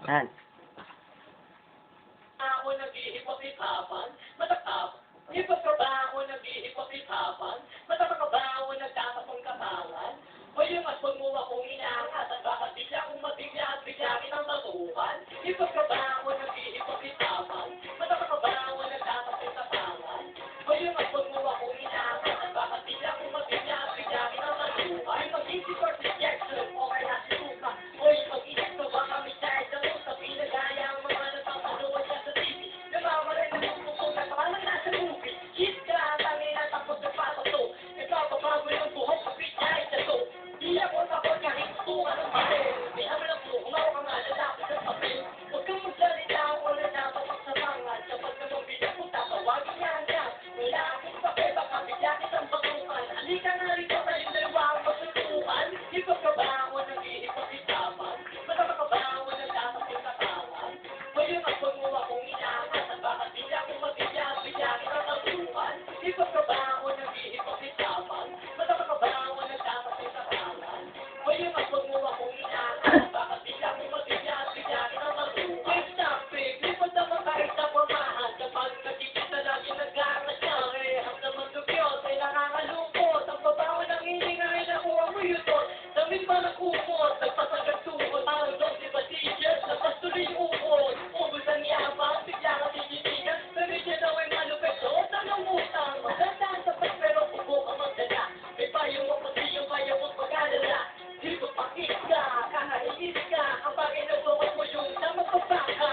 Yan. Ako nag-iipag-isapan, matatap. Ipagtrabaho nag-iipag-isapan, matapakabaho nagtatapong katawan. O yung at pag mo akong inaangat at bakit bigla akong mabigla at biglakin ang matukan. Ipagtrabaho nag-iipag-isapan, matapakabaho nagtatapong katawan. O yung at pag mo akong inaangat at bakit bigla akong mabigla at biglakin ang matukan. Yung mag-isip or rejection o kaya suka. O yung mag-isip na baka may dahil sa usap, pinagaya ang mga napapanood ka sa TV. Namamalay na magpupunta ka parang nasa movie. Hit ka, tangin na tapos na papato. Nagpapabago yung buhok sa pitay sa to. Di ako takot kahit tutungan ng papel. May amin ang buhok, umawa ka nga lalapit sa papel. Huwag kang magsalita o nanapapak sa pangat. Kapag naman bigla kong tatawagin niya hanggang. Wala akong papel, baka bigla kitang bakukan. Halika nga rito tayo dalawa ang masutukan. Ipagkabaho nag-iipag-isapan. Matapakabaho nagtatapos sa katawan. Ngayon at huwag mo akong inaangat at bakit bigla akong mabigla at bigla kitang bakukan. Ipagkabaho nag-iipag-isapan. Matapakabaho nagtatapos sa katawan. Ngayon at huwag mo akong inaangat at bakit bigla akong mabigla at bigla kitang bakukan. Hey, stop it! Lipad naman kahit sa pamahan. Kapag nakikita lagi nag-aangat siya. Eh, ang naman dugyot ay nakakalungkot. Ang babaho ng hininga ay nakuha mo yun doon. Damit pa ng kumot, nagpasagat tuhod. Parang doon si Batillas, napastuloy yung ukod. Ubus ang yabang, bigla ka tititigan. Pamilya daw ay malupit doon, tanong utang. Magandaan sa pag pero kubo ka magdala. May payo mo pati yung payo mo pag-alala. Dito pakit ka, kakainis ka. Ang bagay na bukas mo yung tamang pagpaka.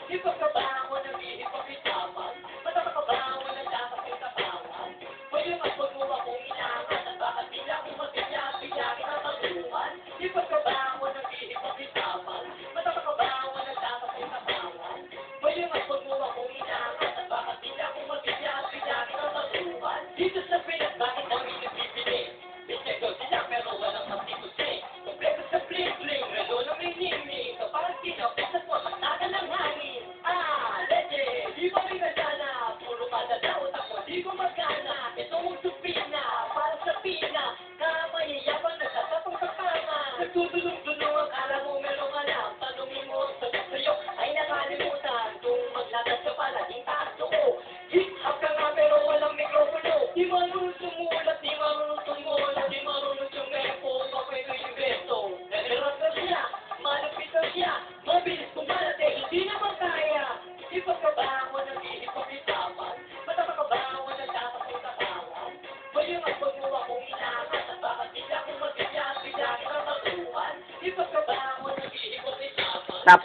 Ipagkabaho nag-iipag-isapan. Matapakabaho nagtatapos sa kawan. Ngayon at huwag mo akong inaangat at bakit bigla akong mabigla at bigla kitang baguhan. Ipagkabaho nag-iipag-isapan. Matapakabaho nagtatapos sa kawan. Ngayon at huwag mo akong inaangat at bakit bigla akong mabigla at bigla kitang baguhan. Dito sa Pinas, bakit kami nagbibili? Bigyan sila pero walang substitute. Kompleto sa bling-bling, relo na may ning-ning. Kapag kinapit mo, magtagal ng hangin. Ah, legend, di ba rin nagana? Puro ka na daw, tako di ko magana. Ito mong supina, para sa pina. Kamayayabang nagtatapang sa kama. Nagtutulong-tulong ang kala mo merong alam. Tanungin mo, sagot sa'yo ay nakalimutan. Kung maglakad ka pala, di taas ko. Hip-hop ka nga pero walang mikropono. Di marunong sumulat, di marunong tumulat. Di marunong sumempo, papayto yung besto. Nagharap na siya, malapit na siya. Mabilis kumalat eh, hindi naman kaya. Ipagkabaho nag-iipag-isapan. Matapakabaho nagtatapos sa kawan. Ngayon at huwag mo akong inaangat at bakit bigla akong mabigla at bigla kitang baguhan. Ipagkabaho nag-iipag-isapan. Stop.